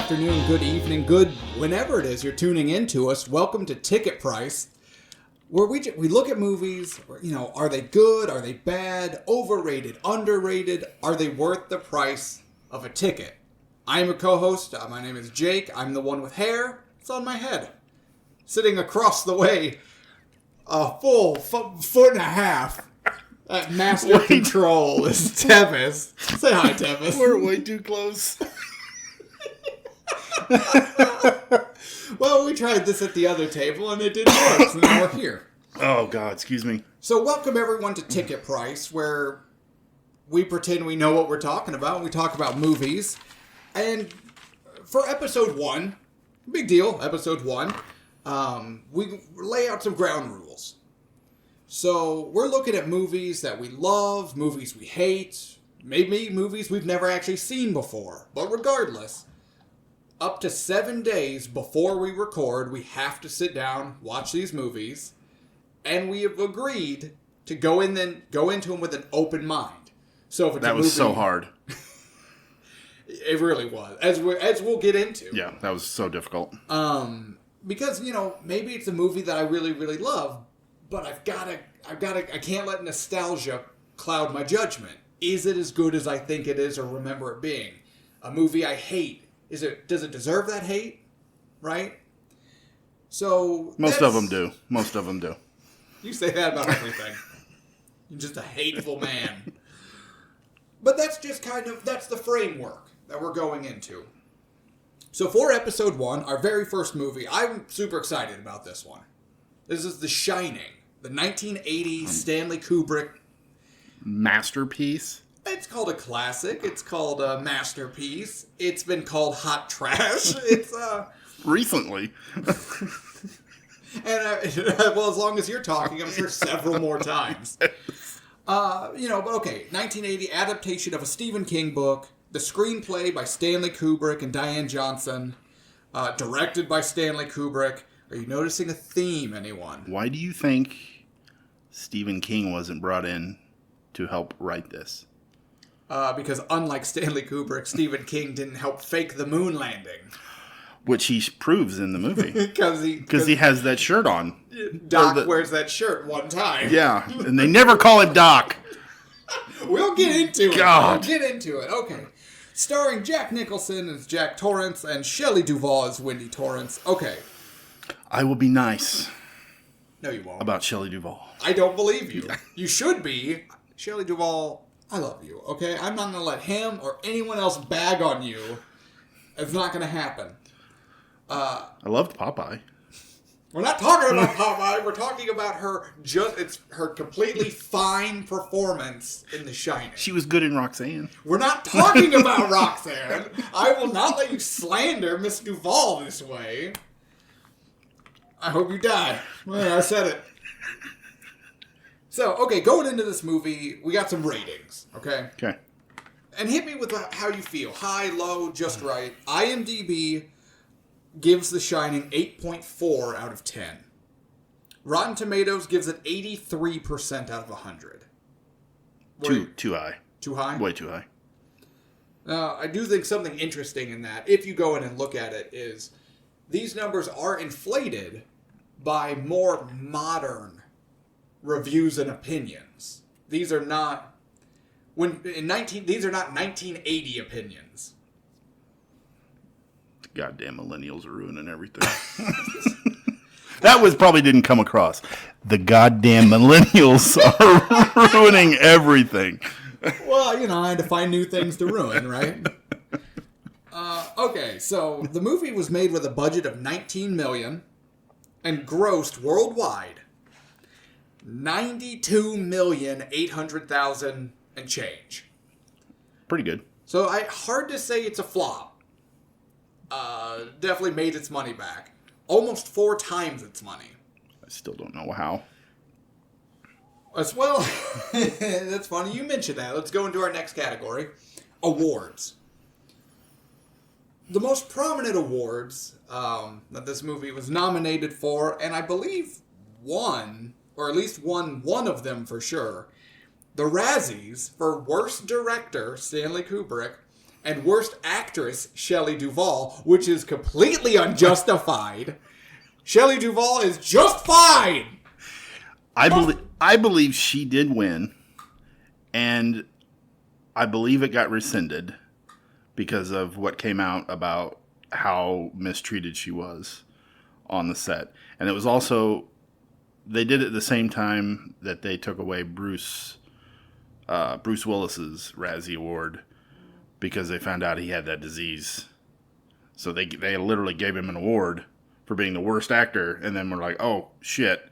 afternoon, good evening, good whenever it is you're tuning in to us. Welcome to Ticket Price, where we look at movies, are they good, are they bad, overrated, underrated, are they worth the price of a ticket? I'm a co-host, my name is Jake, I'm the one with hair, it's on my head. Sitting across the way, a full foot and a half at master control is Tevis. Say hi, Tevis. We're way too close. Well, we tried this at the other table and it didn't work, so now we're here. Oh, God, excuse me. So welcome everyone to Ticket Price, where we pretend we know what we're talking about. We talk about movies. And for episode 1, big deal, episode 1, we lay out some ground rules. So we're looking at movies that we love, movies we hate, maybe movies we've never actually seen before. But regardless, up to 7 days before we record, we have to sit down, watch these movies, and we have agreed to go into them with an open mind. So if it's that was so hard. It really was, as we'll get into. Yeah, that was so difficult. Because maybe it's a movie that I really, really love, but I can't let nostalgia cloud my judgment. Is it as good as I think it is or remember it being? A movie I hate. Does it deserve that hate? Right? So Most of them do. You say that about everything. You're just a hateful man. But that's just that's the framework that we're going into. So for episode 1, our very first movie, I'm super excited about this one. This is The Shining, the 1980 Stanley Kubrick masterpiece. It's called a classic. It's called a masterpiece. It's been called hot trash. It's recently. And well, as long as you're talking, I'm sure several more times. But okay, 1980 adaptation of a Stephen King book. The screenplay by Stanley Kubrick and Diane Johnson. Directed by Stanley Kubrick. Are you noticing a theme, anyone? Why do you think Stephen King wasn't brought in to help write this? Because unlike Stanley Kubrick, Stephen King didn't help fake the moon landing. Which he proves in the movie. Because he has that shirt on. Doc wears that shirt one time. Yeah, and they never call him Doc. We'll get into it. God. We'll get into it. Okay. Starring Jack Nicholson as Jack Torrance and Shelley Duvall as Wendy Torrance. Okay. I will be nice. No, you won't. About Shelley Duvall. I don't believe you. You should be. Shelley Duvall, I love you, okay? I'm not going to let him or anyone else bag on you. It's not going to happen. I loved Popeye. We're not talking about Popeye. We're talking about it's her completely fine performance in The Shining. She was good in Roxanne. We're not talking about Roxanne. I will not let you slander Miss Duvall this way. I hope you die. Well, I said it. So, okay, going into this movie, we got some ratings, okay? Okay. And hit me with how you feel. High, low, just right. IMDb gives The Shining 8.4 out of 10. Rotten Tomatoes gives it 83% out of 100. Too high. Too high? Way too high. I do think something interesting in that, if you go in and look at it, is these numbers are inflated by more modern reviews and opinions. These are not these are not 1980 opinions. Goddamn millennials are ruining everything. That probably didn't come across. The goddamn millennials are ruining everything. Well, I had to find new things to ruin, right? Okay, so the movie was made with a budget of $19 million and grossed worldwide $92,800,000 and change. Pretty good. So hard to say it's a flop. Definitely made its money back. Almost 4 times its money. I still don't know how. As well, that's funny you mentioned that. Let's go into our next category. Awards. The most prominent awards that this movie was nominated for, and I believe won, or at least won one of them for sure, the Razzies for Worst Director, Stanley Kubrick, and worst actress Shelley Duvall, which is completely unjustified. Shelley Duvall is just fine. I believe she did win, and I believe it got rescinded because of what came out about how mistreated she was on the set. And it was also, they did it at the same time that they took away Bruce Willis's Razzie Award because they found out he had that disease. So they literally gave him an award for being the worst actor, and then we're like, oh shit,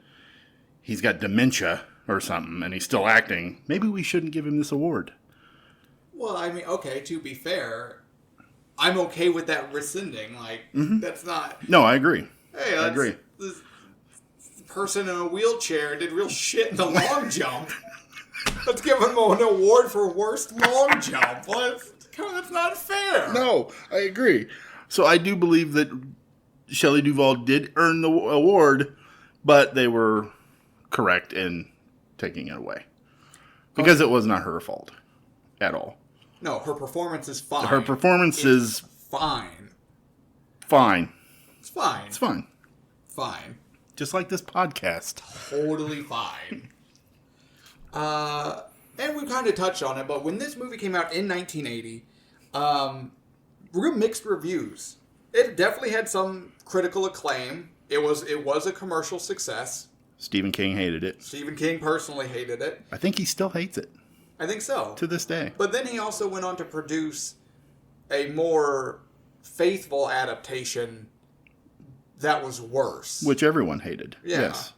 he's got dementia or something, and he's still acting. Maybe we shouldn't give him this award. Well, I mean, okay, to be fair, I'm okay with that rescinding. Like, that's not... No, I agree. Hey, I agree. This person in a wheelchair did real shit in the long jump. Let's give him an award for worst long jump. That's not fair. No, I agree. So I do believe that Shelley Duvall did earn the award, but they were correct in taking it away. Because it was not her fault at all. No, her performance is fine. Her performance is fine. Fine. It's fine. It's fine. Fine. Just like this podcast. Totally fine. And we kind of touched on it, but when this movie came out in 1980, real mixed reviews. It definitely had some critical acclaim. It was a commercial success. Stephen King hated it. Stephen King personally hated it. I think he still hates it. I think so. To this day. But then he also went on to produce a more faithful adaptation that was worse. Which everyone hated. Yeah. Yes.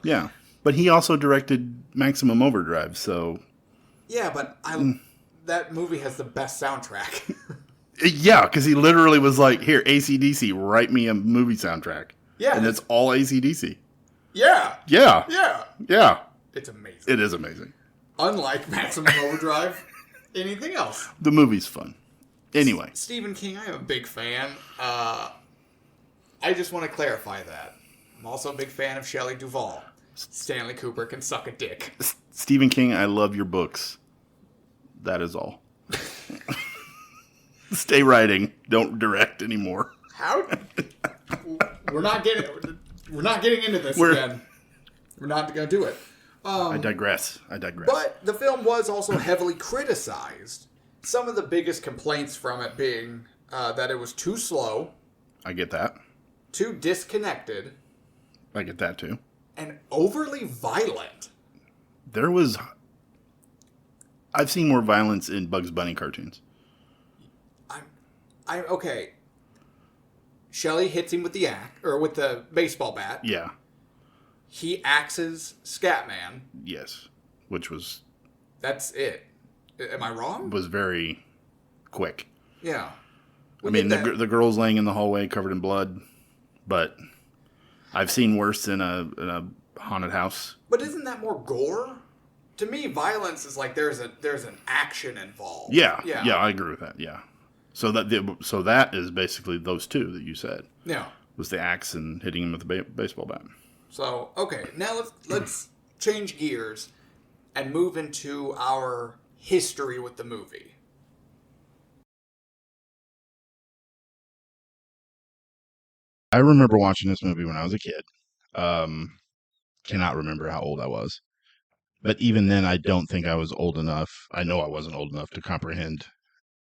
Yeah. But he also directed Maximum Overdrive, so... Yeah, but that movie has the best soundtrack. Yeah, because he literally was like, here, AC/DC, write me a movie soundtrack. Yeah. And it's all AC/DC. Yeah. Yeah. Yeah. Yeah. It's amazing. It is amazing. Unlike Maximum Overdrive, anything else. The movie's fun. Anyway. Stephen King, I am a big fan. I just want to clarify that. I'm also a big fan of Shelley Duvall. Stanley Kubrick can suck a dick. Stephen King, I love your books. That is all. Stay writing. Don't direct anymore. How? We're not getting into this again. We're not going to do it. I digress. But the film was also heavily criticized. Some of the biggest complaints from it being that it was too slow. I get that. Too disconnected. I get that too. And overly violent. I've seen more violence in Bugs Bunny cartoons. Okay. Shelley hits him with the baseball bat. Yeah. He axes Scatman. Yes. Which was... That's it. Am I wrong? Was very quick. Yeah. The girl's laying in the hallway covered in blood, but I've seen worse in a haunted house. But isn't that more gore? To me, violence is like there's an action involved. Yeah, I agree with that. Yeah, so that is basically those two that you said. Yeah, was the axe and hitting him with the baseball bat. So okay, now let's change gears and move into our history with the movie. I remember watching this movie when I was a kid. Cannot remember how old I was. But even then, I don't think I was old enough. I know I wasn't old enough to comprehend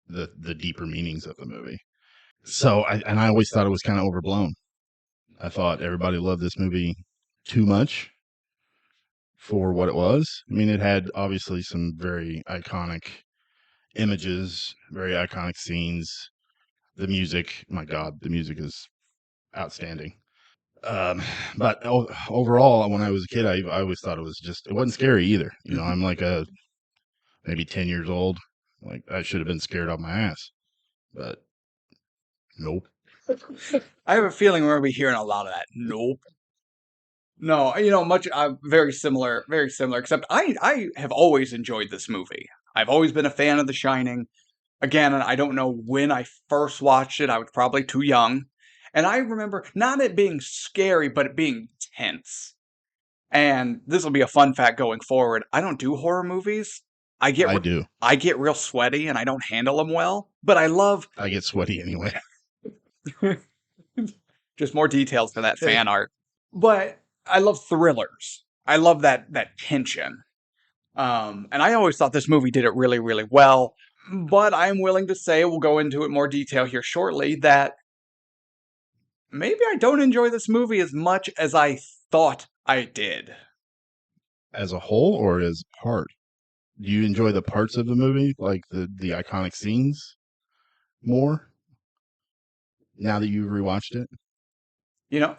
the deeper meanings of the movie. So, I always thought it was kind of overblown. I thought everybody loved this movie too much for what it was. I mean, it had obviously some very iconic images, very iconic scenes. The music, my God, the music is outstanding. But overall, when I was a kid, I always thought it wasn't scary either. You know, I'm like maybe 10 years old. Like, I should have been scared off my ass. But, nope. I have a feeling we're going to be hearing a lot of that. Nope. No, very similar, except I have always enjoyed this movie. I've always been a fan of The Shining. Again, I don't know when I first watched it. I was probably too young. And I remember not it being scary, but it being tense. And this will be a fun fact going forward. I don't do horror movies. I I do. get real sweaty and I don't handle them well, but I get sweaty anyway. just more details for that fan art. But I love thrillers. I love that tension. And I always thought this movie did it really, really well. But I'm willing to say, we'll go into it more detail here shortly, that maybe I don't enjoy this movie as much as I thought I did. As a whole or as part? Do you enjoy the parts of the movie, like the iconic scenes, more now that you've rewatched it? You know,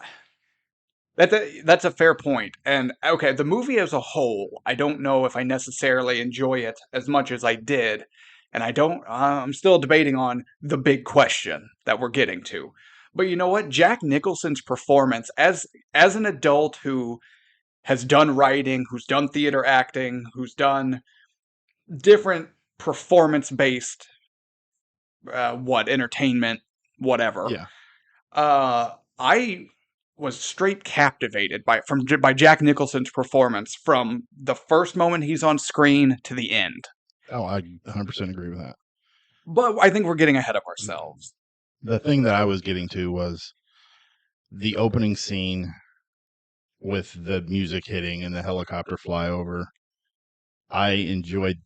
that's a fair point. And okay, the movie as a whole, I don't know if I necessarily enjoy it as much as I did. And I'm still debating on the big question that we're getting to. But you know what? Jack Nicholson's performance as an adult who has done writing, who's done theater acting, who's done different performance-based entertainment, whatever. Yeah. I was straight captivated by Jack Nicholson's performance from the first moment he's on screen to the end. Oh, I 100% agree with that. But I think we're getting ahead of ourselves. The thing that I was getting to was the opening scene with the music hitting and the helicopter flyover. I enjoyed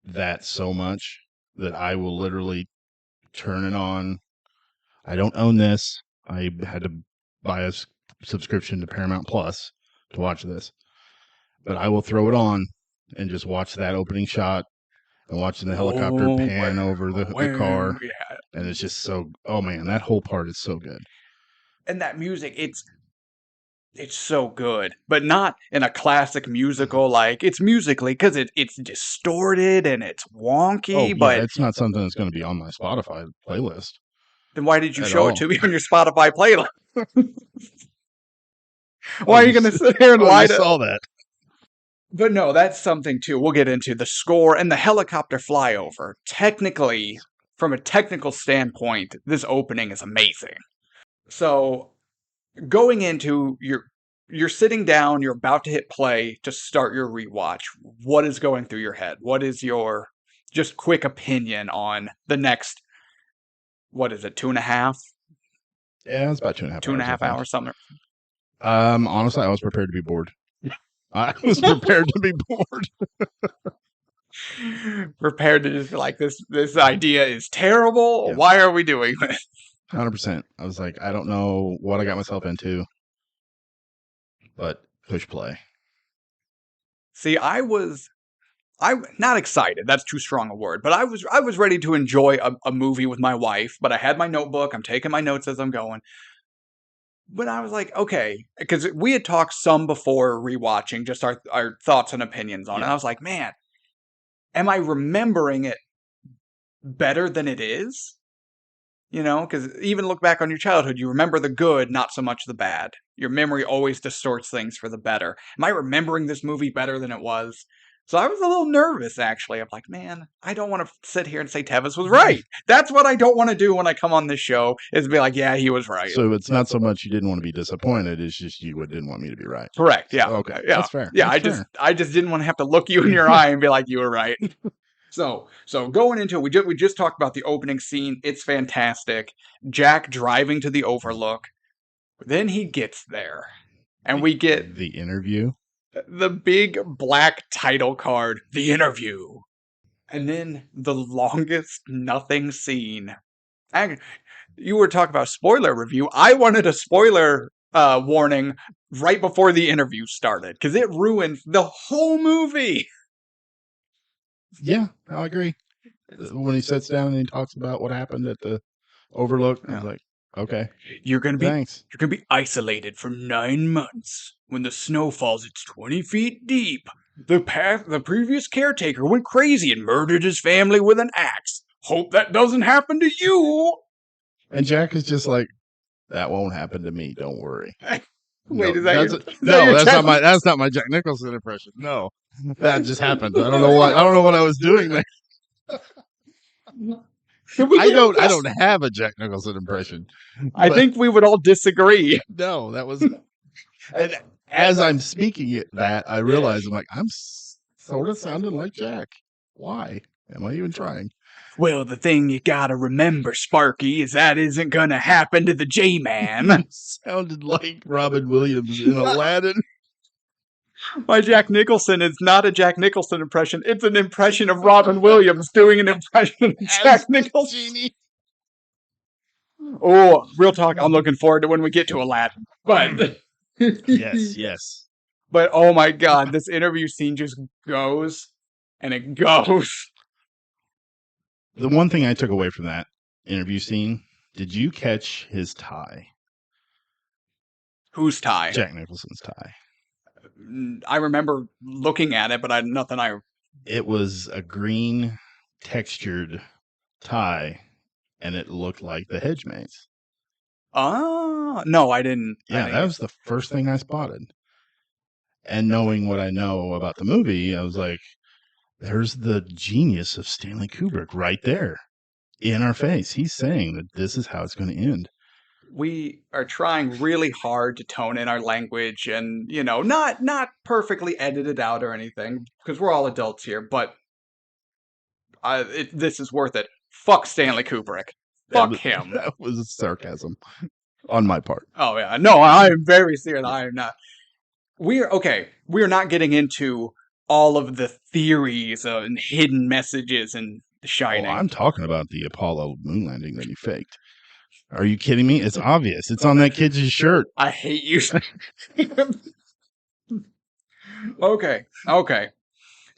that so much that I will literally turn it on. I don't own this. I had to buy a subscription to Paramount Plus to watch this. But I will throw it on and just watch that opening shot and watching the helicopter pan over the car. Yeah. And it's just so, oh man, that whole part is so good. And that music, it's so good, but not in a classic musical like it's musically, because it's distorted and it's wonky. Yeah, but it's not something that's going to be on my Spotify playlist. Then why did you At show all. it to me on your Spotify playlist? Why are you going to sit here and lie to? I saw that. But no, that's something too. We'll get into the score and the helicopter flyover. Technically, from a technical standpoint, this opening is amazing. So, going into you're sitting down, you're about to hit play to start your rewatch. What is going through your head? What is your just quick opinion on the next, what is it, 2.5? Yeah, it's about 2.5 hours. 2.5 hours, something. Honestly, I was prepared to be bored. I was prepared to be bored. Prepared to just like, this idea is terrible. Yeah. Why are we doing this? 100%. I was like, I don't know what I got myself into, but push play. See, I'm not excited. That's too strong a word, but I was ready to enjoy a movie with my wife, but I had my notebook. I'm taking my notes as I'm going. But I was like, okay, because we had talked some before rewatching, just our thoughts and opinions on it. And I was like, man, am I remembering it better than it is? You know, because even look back on your childhood, you remember the good, not so much the bad. Your memory always distorts things for the better. Am I remembering this movie better than it was? So I was a little nervous, actually. I'm like, man, I don't want to sit here and say Tevis was right. That's what I don't want to do when I come on this show, is be like, yeah, he was right. So it's not so much you didn't want to be disappointed, it's just you didn't want me to be right. Correct, yeah. Okay, yeah. that's fair. Yeah, That's I just didn't want to have to look you in your eye and be like, you were right. So going into it, we just talked about the opening scene. It's fantastic. Jack driving to the Overlook. Then he gets there, and we get the interview. The big black title card, The Interview. And then the longest nothing scene. You were talking about spoiler review. I wanted a spoiler warning right before the interview started, because it ruined the whole movie. Yeah, I agree. When he sits down and he talks about what happened at the Overlook, I was like, okay. You're gonna Thanks. You're gonna be isolated for 9 months. When the snow falls, it's 20 feet deep. The previous caretaker went crazy and murdered his family with an axe. Hope that doesn't happen to you. And Jack is just like, that won't happen to me. Don't worry. Wait, that's not my Jack Nicholson impression. No, that just happened. I don't know what I was doing there. I don't have a Jack Nicholson impression. I think we would all disagree. No, that was. And as I'm speaking that, I realize I'm like, I'm sort of sounded like Jack. Why am I even trying? Well, the thing you gotta remember, Sparky, is that isn't gonna happen to the J-Man. Sounded like Robin Williams in Aladdin. My Jack Nicholson is not a Jack Nicholson impression. It's an impression of Robin Williams doing an impression of Jack Nicholson. Genie. Oh, real talk. I'm looking forward to when we get to Aladdin. But Yes. But oh my god, this interview scene just goes and it goes. The one thing I took away from that interview scene, did you catch his tie? Whose tie? Jack Nicholson's tie. I remember looking at it, but It was a green textured tie, and it looked like the hedge maze. No, I didn't. Yeah, that was the first thing I spotted. And knowing what I know about the movie, I was like, there's the genius of Stanley Kubrick right there in our face. He's saying that this is how it's going to end. We are trying really hard to tone in our language and, not perfectly edited out or anything, because we're all adults here, but this is worth it. Fuck Stanley Kubrick. Fuck him. That was sarcasm on my part. Oh, yeah. No, I'm very serious. I am not. We're not getting into all of the theories and hidden messages in The Shining. Oh, I'm talking about the Apollo moon landing that he faked. Are you kidding me? It's obvious. It's on that kid's shirt. I hate you. Okay.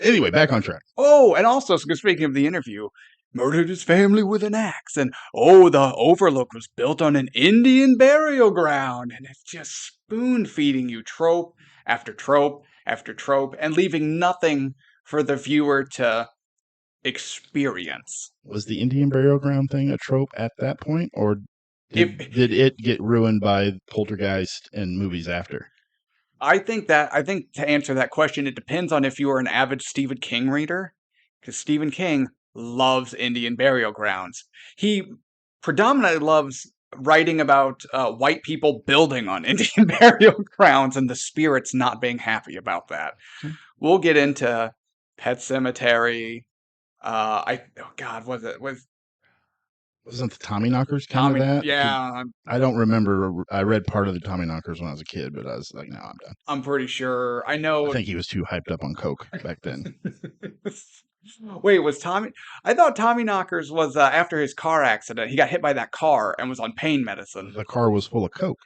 Anyway, back on track. Oh, and also, speaking of the interview, murdered his family with an axe, and the Overlook was built on an Indian burial ground, and it's just spoon-feeding you trope after trope after trope, and leaving nothing for the viewer to experience. Was the Indian burial ground thing a trope at that point, or did it get ruined by Poltergeist and movies after? I think to answer that question, it depends on if you are an avid Stephen King reader, because Stephen King loves Indian burial grounds. He predominantly loves writing about white people building on Indian burial grounds and the spirits not being happy about that. We'll get into Pet Sematary. Wasn't the Tommyknockers kind of that? Yeah. I don't remember. I read part of the Tommyknockers when I was a kid, but I was like, no, I'm done. I'm pretty sure. I know. I think he was too hyped up on coke back then. Wait, I thought Tommyknockers was after his car accident. He got hit by that car and was on pain medicine. The car was full of coke.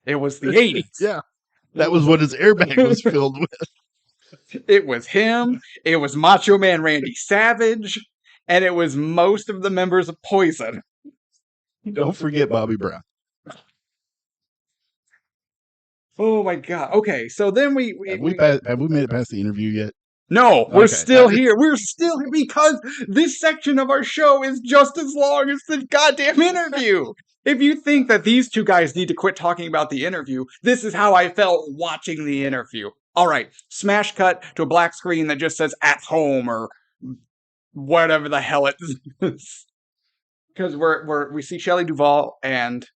It was the 80s. Yeah. That was what his airbag was filled with. It was him. It was Macho Man Randy Savage. And it was most of the members of Poison. Don't forget Bobby Brown. Oh my god. Okay, so then have we made it past the interview yet? No, we're still here. We're still here because this section of our show is just as long as the goddamn interview. If you think that these two guys need to quit talking about the interview, this is how I felt watching the interview. All right, smash cut to a black screen that just says "at home" or whatever the hell it is. Because we see Shelley Duvall and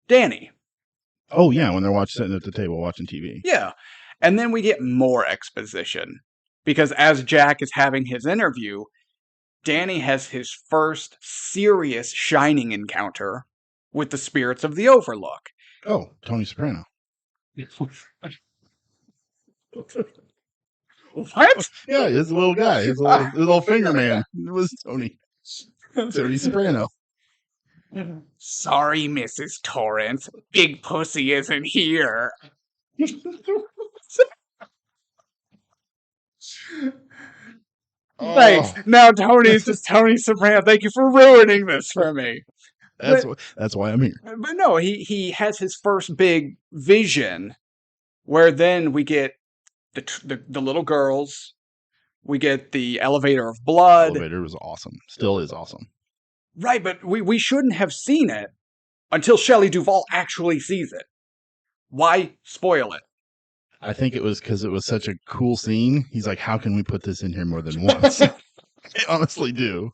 Danny. Oh yeah, when they're sitting at the table watching TV. Yeah, and then we get more exposition because as Jack is having his interview, Danny has his first serious Shining encounter with the spirits of the Overlook. Oh, Tony Soprano. What? Yeah, his little guy, his little finger man. It was Tony Soprano. Sorry, Mrs. Torrance. Big Pussy isn't here. Thanks. Now Tony's just Tony Soprano. Thank you for ruining this for me. That's why I'm here. But no, he has his first big vision, where then we get the little girls, we get the elevator of blood. The elevator was awesome. Still is awesome. Right, but we shouldn't have seen it until Shelley Duvall actually sees it. Why spoil it? I think it was because it was such a cool scene. He's like, how can we put this in here more than once? I honestly do.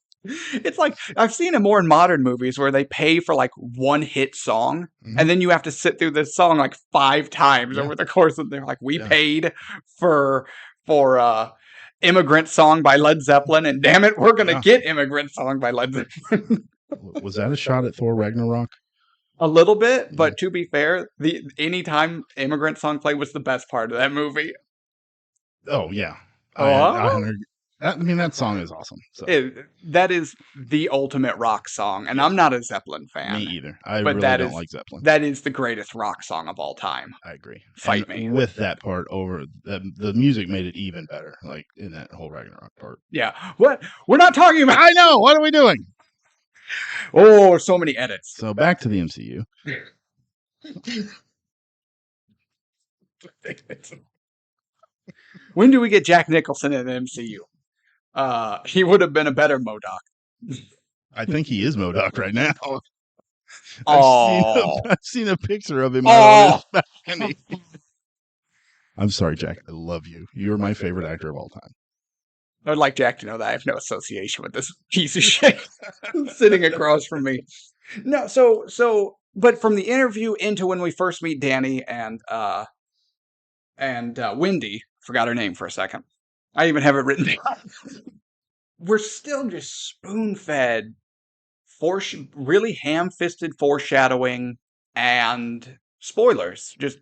It's like, I've seen it more in modern movies where they pay for like one hit song, and then you have to sit through this song like 5 times over the course of they're like, we paid for for Immigrant Song by Led Zeppelin, and damn it, we're gonna Yeah. get Immigrant Song by Led Zeppelin. Was that a shot at Thor Ragnarok? A little bit, but to be fair, the anytime Immigrant Song played was the best part of that movie. Oh yeah, Oh. I mean that song is awesome. So That is the ultimate rock song, and I'm not a Zeppelin fan. me either. I But really that don't is- like Zeppelin. That is the greatest rock song of all time. I agree. Fight And me. with that part over the music made it even better. Like in that whole Ragnarok part. Yeah. What? We're not talking about. I know. What are we doing? Oh, so many edits. So back to the MCU. When do we get Jack Nicholson in the MCU? He would have been a better MODOK. I think he is MODOK right now. Oh. I've seen a picture of him Oh. out on his balcony. I'm sorry, Jack. I love you. You're my favorite actor of all time. I'd like Jack to know that I have no association with this piece of shit sitting across from me. No, but from the interview into when we first meet Danny and Wendy, forgot her name for a second. I even have it written down. We're still just spoon-fed, really ham-fisted foreshadowing and spoilers. Just,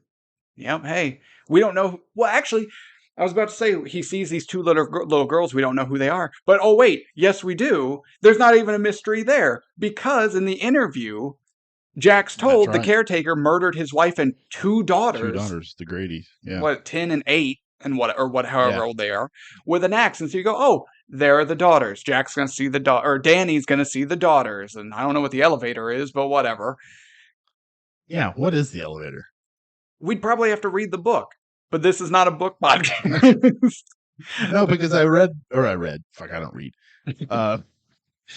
hey, we don't know. Well, actually, I was about to say he sees these two little girls. We don't know who they are. But oh wait, yes we do. There's not even a mystery there because in the interview, Jack's told the caretaker murdered his wife and two daughters. Two daughters, the Grady's. Yeah. What, 10 and 8 and however old they are, with an axe. And so you go, oh, there are the daughters. Jack's gonna see or Danny's gonna see the daughters, and I don't know what the elevator is, but whatever. Yeah, what is the elevator? We'd probably have to read the book. But this is not a book podcast. No, because I read. Fuck, I don't read.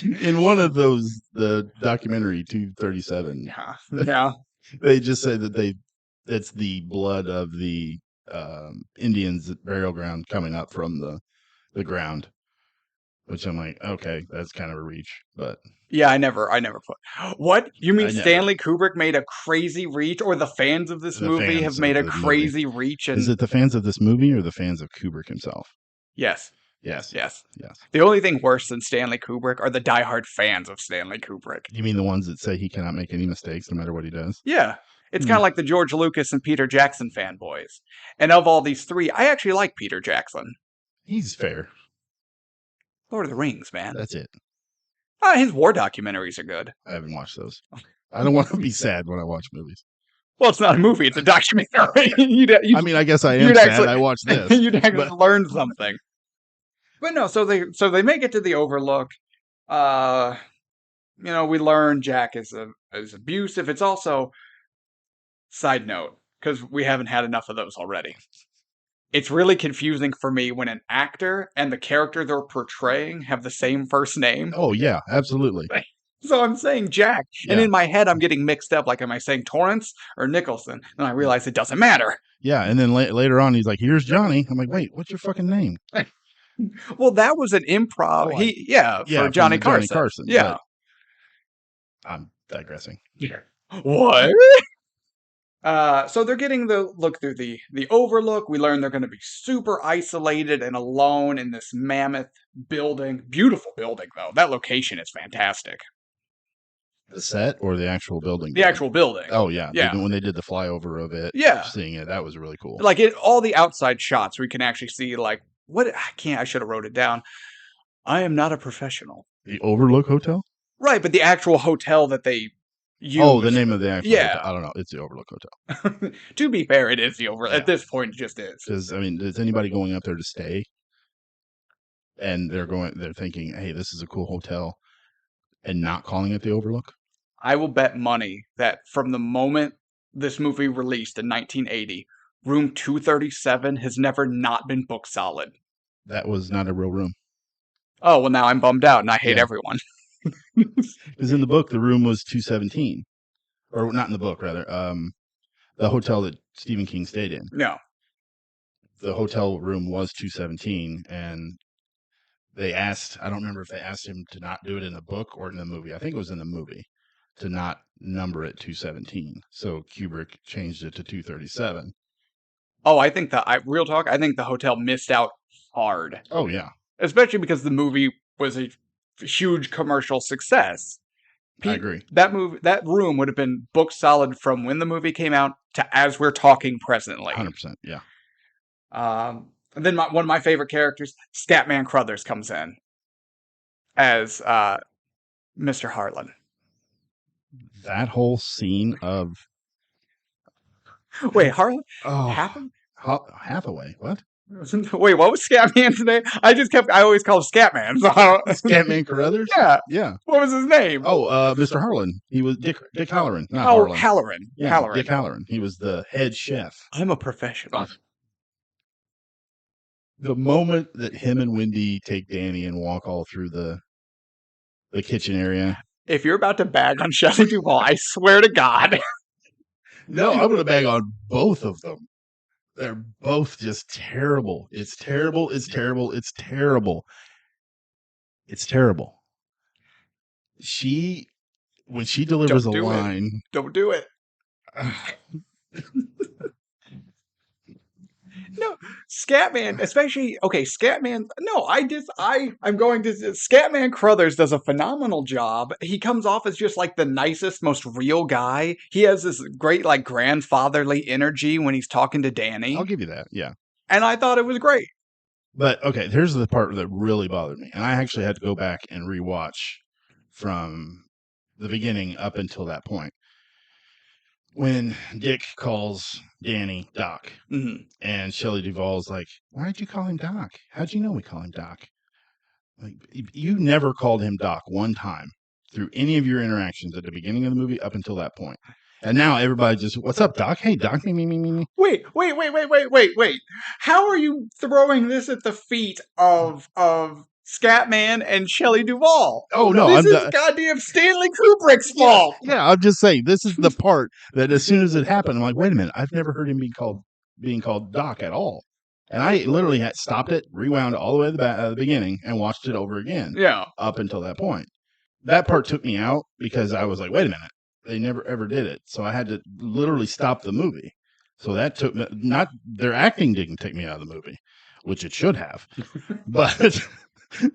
In one of those, the documentary 237. Yeah. They just say that it's the blood of the Indians' burial ground coming up from the ground. Which I'm like, okay, that's kind of a reach, but yeah, I never put. What? You mean Stanley never. Kubrick made a crazy reach, or the fans of this movie have made a crazy reach? And is it the fans of this movie or the fans of Kubrick himself? Yes. Yes. The only thing worse than Stanley Kubrick are the diehard fans of Stanley Kubrick. You mean the ones that say he cannot make any mistakes no matter what he does? Yeah. It's kind of like the George Lucas and Peter Jackson fanboys. And of all these three, I actually like Peter Jackson. He's fair. Lord of the Rings, man. That's it. His war documentaries are good. I haven't watched those. I don't want to be sad when I watch movies. Well, it's not a movie; it's a documentary. I mean, I guess I am sad. I watched this. You'd actually learn something. But no, so they make it to the Overlook. We learn Jack is abusive. It's also, side note, because we haven't had enough of those already. It's really confusing for me when an actor and the character they're portraying have the same first name. Oh, yeah, absolutely. So I'm saying Jack, and in my head I'm getting mixed up. Like, am I saying Torrance or Nicholson? And I realize it doesn't matter. Yeah, and then later on he's like, here's Johnny. I'm like, wait, what's your fucking name? Well, that was an improv. For Johnny Carson. Johnny Carson. Yeah. I'm digressing. Yeah. What? So they're getting the look through the Overlook. We learn they're going to be super isolated and alone in this mammoth building. Beautiful building, though. That location is fantastic. The set or the actual building? The actual building. Oh, yeah. Yeah. When they did the flyover of it. Yeah. Seeing it, that was really cool. Like, all the outside shots, we can actually see, like, I should have wrote it down. I am not a professional. The Overlook Hotel? Right, but the actual hotel that they use. Oh, the name of the actual hotel. I don't know. It's the Overlook Hotel. To be fair, it is the Overlook. At this point, it just is. Because, I mean, is anybody going up there to stay? And they're thinking, hey, this is a cool hotel, and not calling it the Overlook? I will bet money that from the moment this movie released in 1980, room 237 has never not been booked solid. That was not a real room. Oh, well, now I'm bummed out, and I hate everyone. Because in the book, the room was 217. Or not in the book, rather. The hotel that Stephen King stayed in. No. The hotel room was 217, and they asked, I don't remember if they asked him to not do it in the book or in the movie. I think it was in the movie, to not number it 217. So Kubrick changed it to 237. Oh, I think real talk, I think the hotel missed out hard. Oh yeah, Especially because the movie was a huge commercial success. I agree. That room would have been book solid from when the movie came out to as we're talking presently. 100%. Yeah. And then one of my favorite characters, Scatman Crothers, comes in as Mr. Harlan. That whole scene of Wait, Harlan? Hathaway. What? Wait, what was Scatman today? I always called him Scatman. So Scatman Carruthers? Yeah. Yeah. What was his name? Oh, Mr. Harlan. He was Dick Halloran, not Harlan. Halloran. Yeah, Halloran. Dick Halloran. He was the head chef. I'm a professional. The moment that him and Wendy take Danny and walk all through the kitchen area. If you're about to bag on Shelley Duvall, I swear to God. No, I'm going to bag on both of them. They're both just terrible. It's terrible. It's terrible. It's terrible. It's terrible. When she delivers a line. Don't do it. No, Scatman, especially Scatman. No, Scatman Crothers does a phenomenal job. He comes off as just like the nicest, most real guy. He has this great like grandfatherly energy when he's talking to Danny. I'll give you that, yeah. And I thought it was great. But okay, here's the part that really bothered me, and I actually had to go back and rewatch from the beginning up until that point. When Dick calls Danny Doc, and Shelley Duvall's like, "Why'd you call him Doc? How'd you know we call him Doc? Like, you never called him Doc one time through any of your interactions at the beginning of the movie up until that point. And now everybody just, what's up, Doc? Hey, Doc, me. Wait. How are you throwing this at the feet of Scatman and Shelley Duvall? Oh, no. This is goddamn Stanley Kubrick's fault. Yeah, I'm just saying, this is the part that as soon as it happened, I'm like, wait a minute, I've never heard him being called Doc at all. And I literally had stopped it, rewound all the way to the beginning, and watched it over again. Yeah. Up until that point. That part took me out because I was like, wait a minute. They never ever did it. So I had to literally stop the movie. So that took me, not their acting didn't take me out of the movie, which it should have. But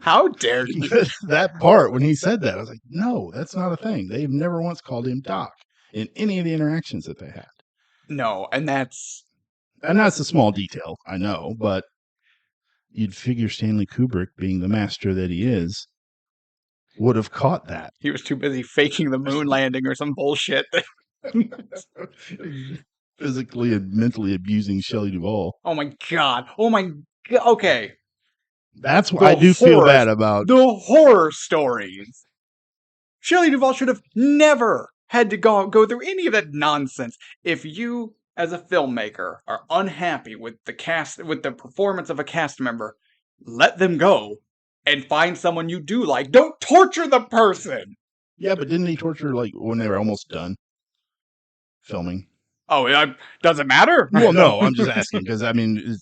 how dare you? That part when he said that, I was like, no, that's not a thing. They've never once called him Doc in any of the interactions that they had. No, and that's a small detail, I know, but you'd figure Stanley Kubrick, being the master that he is, would have caught that. He was too busy faking the moon landing or some bullshit. Physically and mentally abusing Shelley Duvall. Oh my god. Okay. That's what I do feel bad about. The horror stories. Shelley Duvall should have never had to go through any of that nonsense. If you, as a filmmaker, are unhappy with the performance of a cast member, let them go. And find someone you do like. Don't torture the person. Yeah, but didn't he torture like when they were almost done filming? Oh, it doesn't matter. Well, no, I'm just asking because I mean,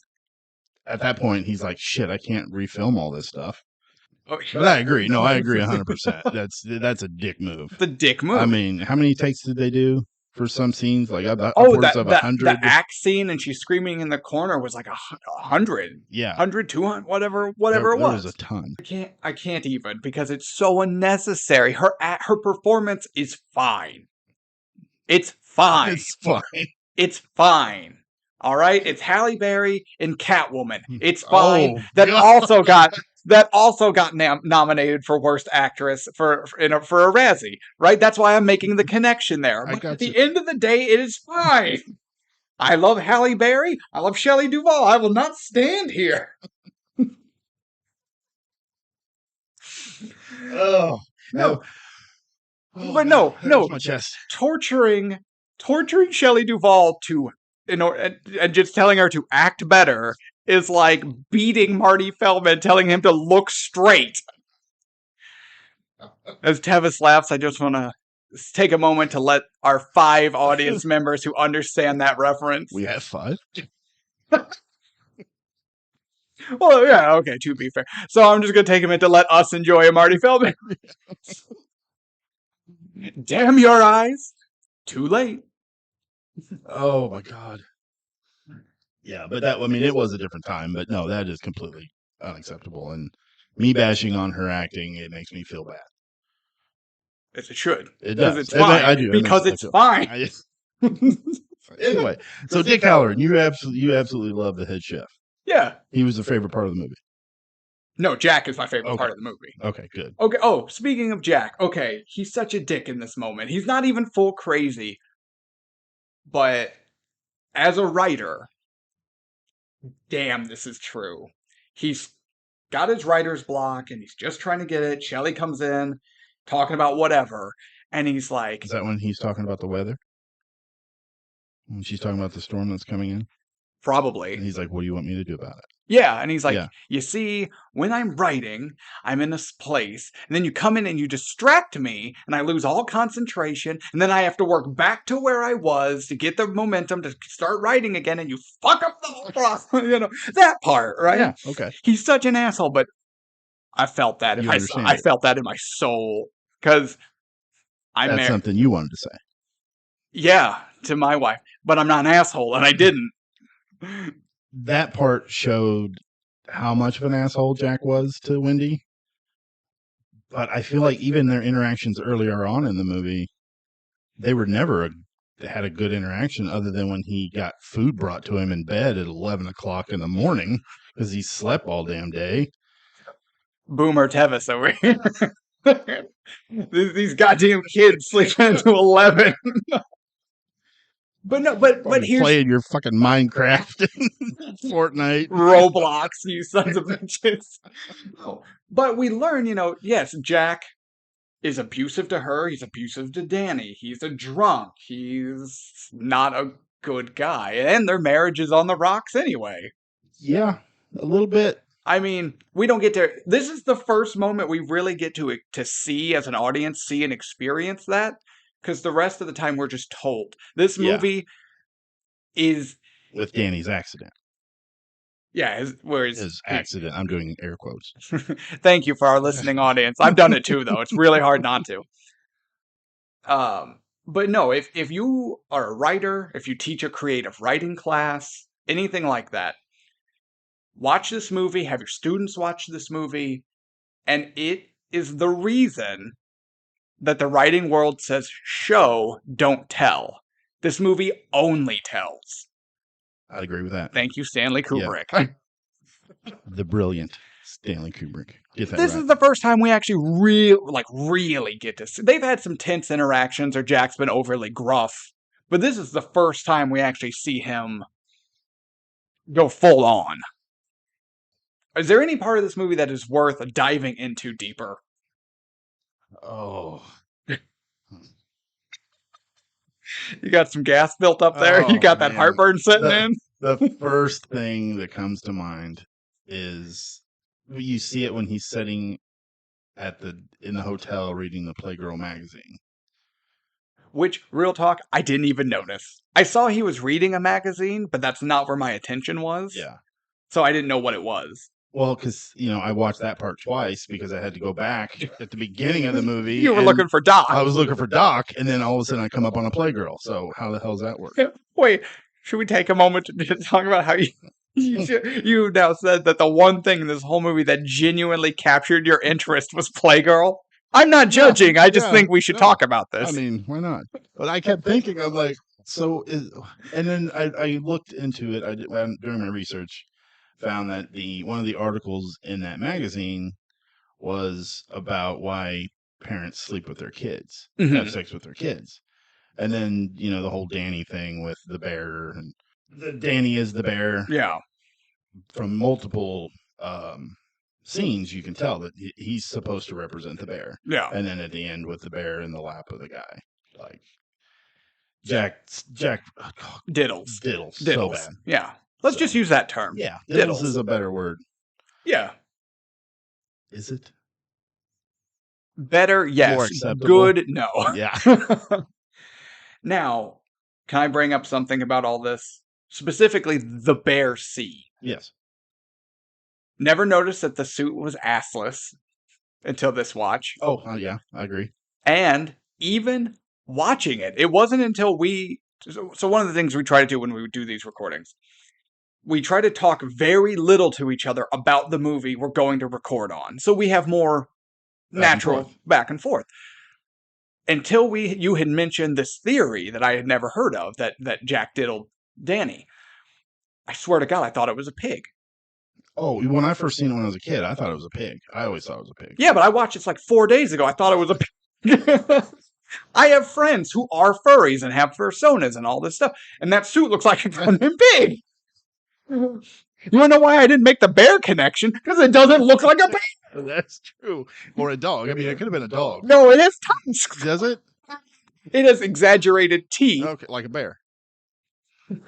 at that point he's like, shit, I can't refilm all this stuff. Oh, but I agree. No, I agree 100%. That's a dick move. It's a dick move. I mean, how many takes did they do for some scenes? Like the 100. The axe scene and she's screaming in the corner was like 100. Yeah, 100, 200, whatever it was. There was a ton. I can't even because it's so unnecessary. Her performance is fine. It's fine. It's fine. It's fine. All right, it's Halle Berry in Catwoman. It's fine. Oh, that also got nominated for Worst Actress for a Razzie. Right? That's why I'm making the connection there. But at the end of the day, it is fine. I love Halle Berry. I love Shelley Duvall. I will not stand here. Oh no. But no. My chest. Torturing Shelley Duvall and just telling her to act better is like beating Marty Feldman, telling him to look straight. As Tevis laughs, I just want to take a moment to let our 5 audience members who understand that reference. We have 5? Well, yeah, okay, to be fair. So I'm just going to take a minute to let us enjoy a Marty Feldman. Damn your eyes. Too late. Oh my god. Yeah, but it was a different time. But no, that is completely unacceptable. And me bashing on her acting, it makes me feel bad. As it should. It does. It's fine. I do. Because it's fine. Anyway, so Dick Halloran, you absolutely love the head chef. Yeah. He was the favorite part of the movie. No, Jack is my favorite part of the movie. Okay, good. Okay. Oh, speaking of Jack, okay, he's such a dick in this moment. He's not even full crazy. But as a writer, damn, this is true. He's got his writer's block and he's just trying to get it. Shelley comes in talking about whatever, and he's like, Is that when he's talking about the weather? When she's talking about the storm that's coming in? probably. And he's like, what do you want me to do about it? Yeah, and he's like, Yeah. you see, when I'm writing, I'm in this place, and then you come in and you distract me, and I lose all concentration, and then I have to work back to where I was to get the momentum to start writing again, and you fuck up the whole process. That part, right? Yeah, okay. He's such an asshole, but I felt that. I felt that in my soul, because I'm That's something you wanted to say. Yeah, to my wife, but I'm not an asshole, and I didn't. That part showed how much of an asshole Jack was to Wendy. But I feel like even their interactions earlier on in the movie, they were never had a good interaction other than when he got food brought to him in bed at 11 o'clock in the morning because he slept all damn day. Boomer Tevis over here. These goddamn kids sleeping until 11. But here's playing your fucking Minecraft and Fortnite, Roblox, you sons of bitches. But we learn, yes, Jack is abusive to her. He's abusive to Danny. He's a drunk. He's not a good guy, and their marriage is on the rocks anyway. Yeah, a little bit. I mean, we don't get to. This is the first moment we really get to see as an audience, see and experience that. Because the rest of the time we're just told. This movie is with Danny's accident. Yeah, his accident. I'm doing air quotes. Thank you for our listening audience. I've done it too, though. It's really hard not to. But no, if you are a writer, if you teach a creative writing class, anything like that, watch this movie, have your students watch this movie, and it is the reason that the writing world says show, don't tell. This movie only tells. I'd agree with that. Thank you, Stanley Kubrick. Yeah. The brilliant Stanley Kubrick. This is the first time we actually really get to see. They've had some tense interactions, or Jack's been overly gruff, but this is the first time we actually see him go full on. Is there any part of this movie that is worth diving into deeper? Oh. You got some gas built up there? You got that heartburn setting in? The first thing that comes to mind is you see it when he's sitting in the hotel reading the Playgirl magazine. Which, real talk, I didn't even notice. I saw he was reading a magazine, but that's not where my attention was. Yeah. So I didn't know what it was. Well, because, I watched that part twice because I had to go back at the beginning of the movie. You were looking for Doc. I was looking for Doc, and then all of a sudden I come up on a Playgirl. So how the hell does that work? Wait, should we take a moment to talk about how you now said that the one thing in this whole movie that genuinely captured your interest was Playgirl? I'm not judging. I just think we should talk about this. I mean, why not? But I kept thinking, I'm like, and then I looked into it. During my research, found that one of the articles in that magazine was about why parents sleep with their kids, have sex with their kids. And then, the whole Danny thing with the bear, and Danny is the bear. Yeah. From multiple scenes, you can tell that he's supposed to represent the bear. Yeah. And then at the end with the bear in the lap of the guy. Like, Jack diddles. So bad. Yeah. Let's just use that term. Yeah. Diddles is a better word. Yeah. Is it? Better, yes. More acceptable. Good, no. Yeah. Now, can I bring up something about all this? Specifically, the bear sea. Yes. Never noticed that the suit was assless until this watch. Oh, yeah, I agree. And even watching it, it wasn't until so one of the things we try to do when we do these recordings, we try to talk very little to each other about the movie we're going to record on. So we have more natural back and forth. Until you had mentioned this theory that I had never heard of, that Jack diddled Danny. I swear to God, I thought it was a pig. Oh, when I first seen it when I was a kid, I thought it was a pig. I always thought it was a pig. Yeah, but I watched this like 4 days ago. I thought it was a pig. I have friends who are furries and have personas and all this stuff, and that suit looks like a fucking pig. You wanna know why I didn't make the bear connection? Because it doesn't look like a pig. That's true. Or a dog. I mean, it could have been a dog. No, it has tusks. Does it? It has exaggerated teeth. Okay, like a bear.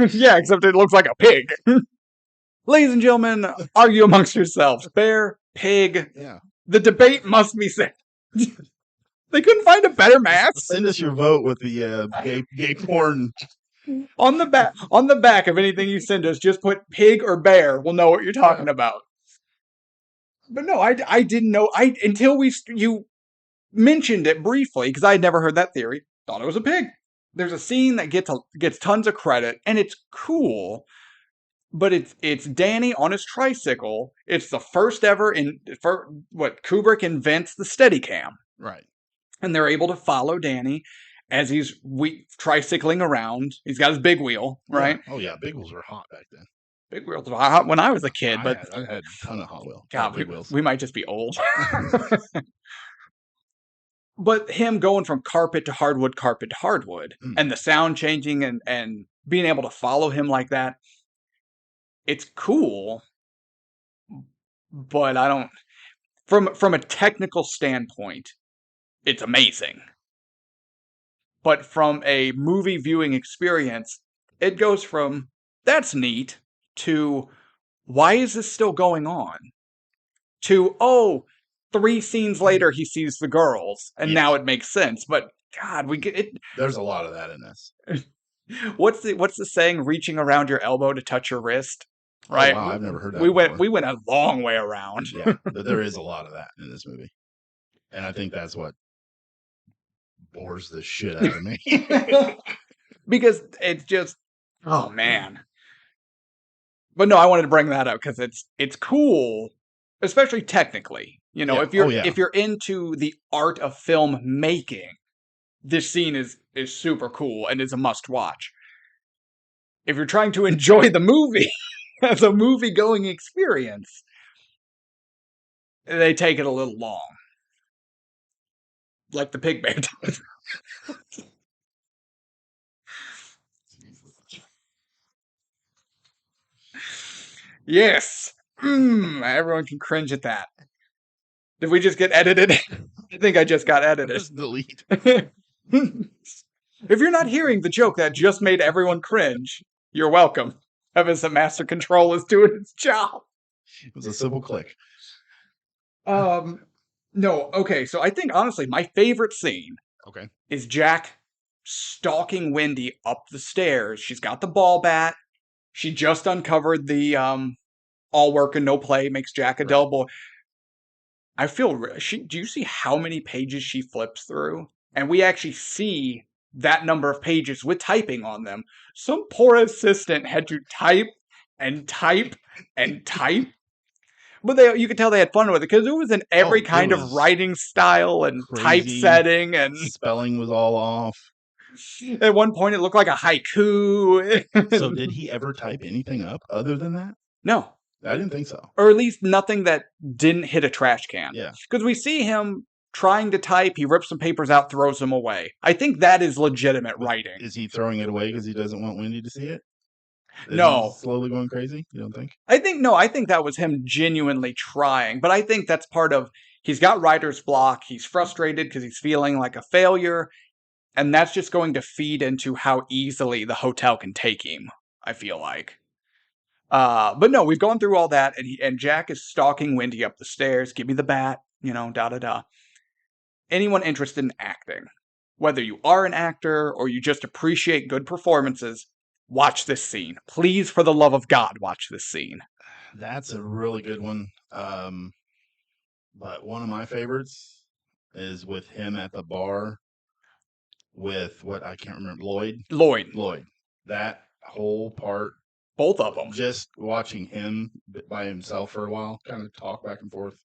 Yeah, except it looks like a pig. Ladies and gentlemen, argue amongst yourselves. Bear, pig. Yeah. The debate must be said. They couldn't find a better match. Send us your vote with the gay porn. On the back of anything you send us, just put pig or bear. We'll know what you're talking about. But no, I didn't know. Until you mentioned it briefly, because I had never heard that theory. Thought it was a pig. There's a scene that gets tons of credit, and it's cool. But it's Danny on his tricycle. It's the first ever what Kubrick invents the Steadicam. Right. And they're able to follow Danny as he's tricycling around. He's got his big wheel, right? Yeah. Oh yeah, big wheels were hot back then. Big wheels were hot when I was a kid, I had a ton of Hot Wheels. God, big wheels. We might just be old. But him going from carpet to hardwood, and the sound changing and being able to follow him like that, it's cool. But I don't. From a technical standpoint, it's amazing. But from a movie viewing experience, it goes from that's neat to why is this still going on? To 3 scenes later he sees the girls and now it makes sense. But God, we get it. There's a lot of that in this. What's the saying? Reaching around your elbow to touch your wrist, right? Oh, wow, I've never heard that. We went a long way around. Yeah, but there is a lot of that in this movie, and I think that's what bores the shit out of me. Because it's just, oh man. But no, I wanted to bring that up because it's cool, especially technically. You know, if you're into the art of film making, this scene is super cool and is a must watch. If you're trying to enjoy the movie as a movie going experience, they take it a little long. Like the pig bear does. Yes. Everyone can cringe at that. Did we just get edited? I think I just got edited. Just delete. If you're not hearing the joke that just made everyone cringe, you're welcome. Heavens, the master control is doing its job. It was a simple click. No, okay, so I think honestly my favorite scene is Jack stalking Wendy up the stairs. She's got the ball bat. She just uncovered the all work and no play makes Jack a dull boy. I feel do you see how many pages she flips through? And we actually see that number of pages with typing on them. Some poor assistant had to type and type and type. But you could tell they had fun with it because it was in every kind of writing style and typesetting, and spelling was all off. At one point, it looked like a haiku. So did he ever type anything up other than that? No. I didn't think so. Or at least nothing that didn't hit a trash can. Yeah. Because we see him trying to type, he rips some papers out, throws them away. I think that is legitimate writing. Is he throwing it away because he doesn't want Wendy to see it? No. Slowly going crazy? You don't think? I think that was him genuinely trying. But I think that's part of, he's got writer's block, he's frustrated because he's feeling like a failure, and that's just going to feed into how easily the hotel can take him, I feel like. But no, we've gone through all that, and Jack is stalking Wendy up the stairs. Give me the bat, da-da-da. Anyone interested in acting, whether you are an actor or you just appreciate good performances, watch this scene. Please, for the love of God, watch this scene. That's a really good one. But one of my favorites is with him at the bar with what I can't remember. Lloyd. Lloyd. That whole part Both of them. Just watching him by himself for a while, kind of talk back and forth.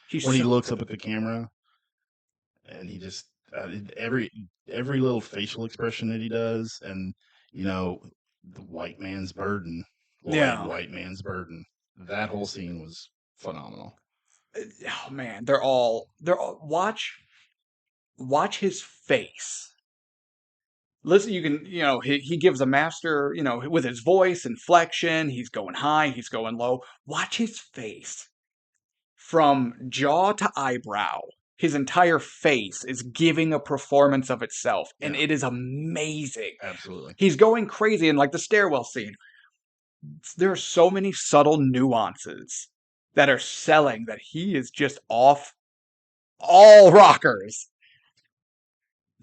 He's When he so- looks up at the camera, and he just every little facial expression that he does, and the white man's burden, Yeah. white man's burden. That whole scene was phenomenal. Oh man, they're all watch his face. Listen, you can, he gives a master, with his voice, inflection, he's going high, he's going low. Watch his face. From jaw to eyebrow, his entire face is giving a performance of itself, and Yeah. it is amazing. Absolutely. He's going crazy in like the stairwell scene. There are so many subtle nuances that are selling that he is just off all rockers.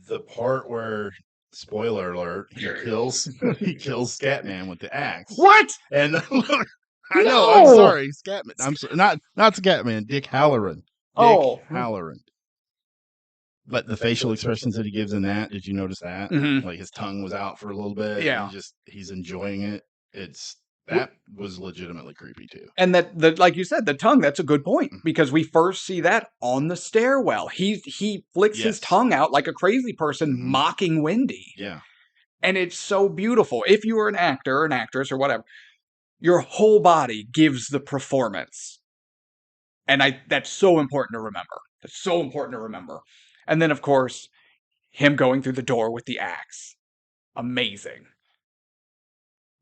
The part where, spoiler alert, he kills Scatman with the axe. What? And I know, No! I'm sorry, Scatman. I'm sorry, not Scatman, Dick Halloran. Oh. Halloran. But the facial expressions that he gives in that, did you notice that? Mhm. Like his tongue was out for a little bit. Yeah. He's enjoying it. That was legitimately creepy too. And that like you said, the tongue, that's a good point, Mm-hmm. because we first see that on the stairwell. He flicks his Yes. tongue out like a crazy person, Mhm. mocking Wendy. Yeah. And it's so beautiful. If you are an actor or an actress or whatever, your whole body gives the performance. And that's so important to remember. That's so important to remember. And then, of course, him going through the door with the axe. Amazing.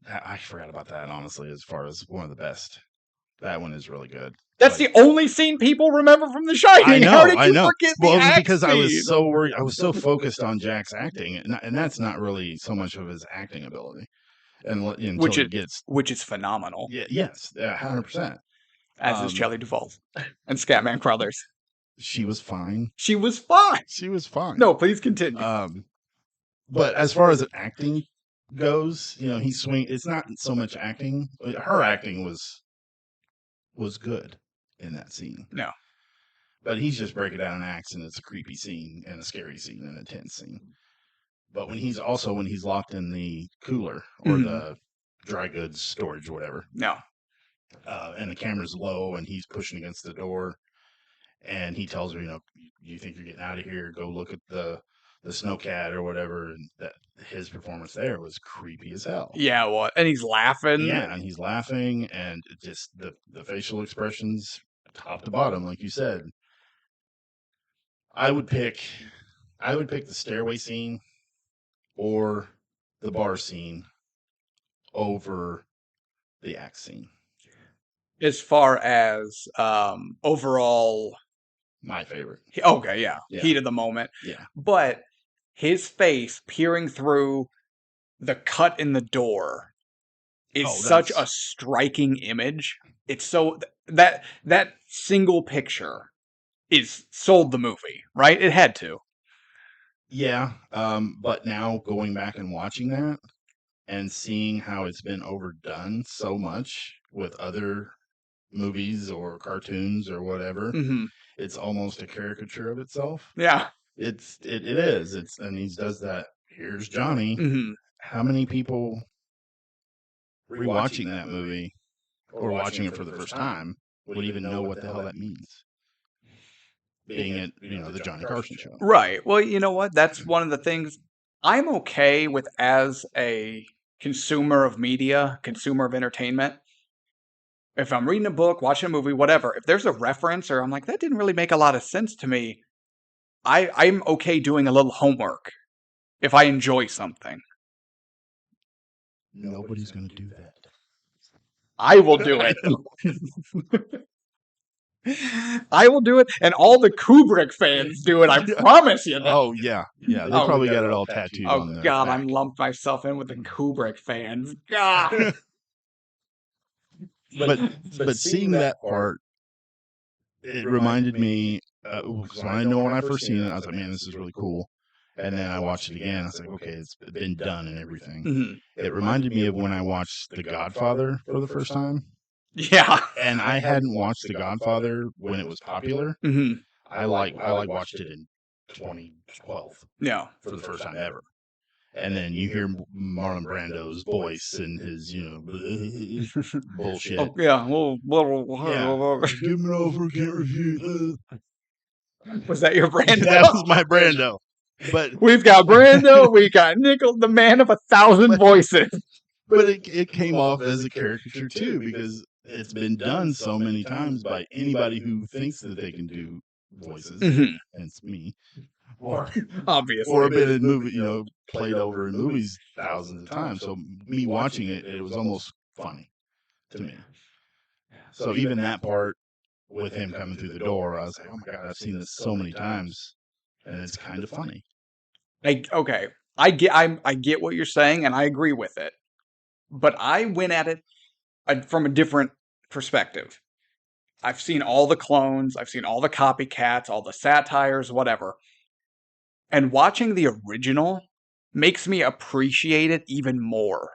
I forgot about that, honestly, as far as one of the best. That one is really good. That's Like, the only scene people remember from The Shining. I know, How did you I know. forget Well, the it was axe because I was scene? so worried. I was so focused on Jack's acting, and that's not really so much of his acting ability. And until he gets, which is phenomenal. yeah, yes, 100%. As is Shelley Duvall and Scatman Crothers. She was fine. She was fine. She was fine. No, please continue. But as far as acting goes, he swing. It's not so much acting. Her acting was good in that scene. No. But he's just breaking down an axe, and it's a creepy scene and a scary scene and a tense scene. But when he's locked in the cooler or the dry goods storage, whatever. No. And the camera's low, and he's pushing against the door, and he tells her, you think you're getting out of here? Go look at the snowcat or whatever. And that his performance there was creepy as hell. Yeah, what? And he's laughing. Yeah, and he's laughing, and just the facial expressions, top to bottom, like you said. I would pick the stairway scene or the bar scene over the axe scene. As far as overall, My favorite. okay, yeah, Yeah. heat of the moment. Yeah. But his face peering through the cut in the door is such a striking image. It's so that single picture is sold the movie, right? It had to. Yeah, but now going back and watching that and seeing how it's been overdone so much with other movies or cartoons or whatever, it's almost a caricature of itself. Yeah, it is. And he does that. Here's Johnny. How many people rewatching that movie or watching it for the first time would even know what the hell that means? Being it, the Johnny Carson show. Right. Well, you know what? That's one of the things I'm okay with as a consumer of media, consumer of entertainment. If I'm reading a book, watching a movie, whatever, if there's a reference or I'm like, that didn't really make a lot of sense to me, I'm okay doing a little homework if I enjoy something. Nobody's going to do that. I will do it. I will do it, and all the Kubrick fans do it. I promise you that. Oh, yeah. Yeah, they probably got it all tattooed on their God, back. I'm lumped myself in with the Kubrick fans. God. But seeing that part, it reminded me, because when I first seen it, I was like, man, this is really cool. And then I watched it again. I was like, okay, it's been done and everything. It reminded me of when I watched The Godfather for the first time. Yeah. And I hadn't watched The Godfather when it was popular. I watched it in 2012. Yeah. For the first time ever. And then you hear Marlon Brando's voice and his, bullshit. Oh, yeah. Well, Give me an offer, can't refuse. was that your Brando? That was my Brando. But we've got Brando, we got Nickel, the man of 1,000 voices. But it came off as a caricature too, because it's been done so many times by anybody who thinks that they can do voices, hence me, or obviously, or been in movie, played over in movies thousands of times. So me watching it, it was almost funny to me. So even that part with him coming through the door, I was like, oh my god, I've seen this so many times, and it's kind of funny. I get what you're saying, and I agree with it. But I went at it from a different perspective. I've seen all the clones, I've seen all the copycats, all the satires, whatever. And watching the original makes me appreciate it even more.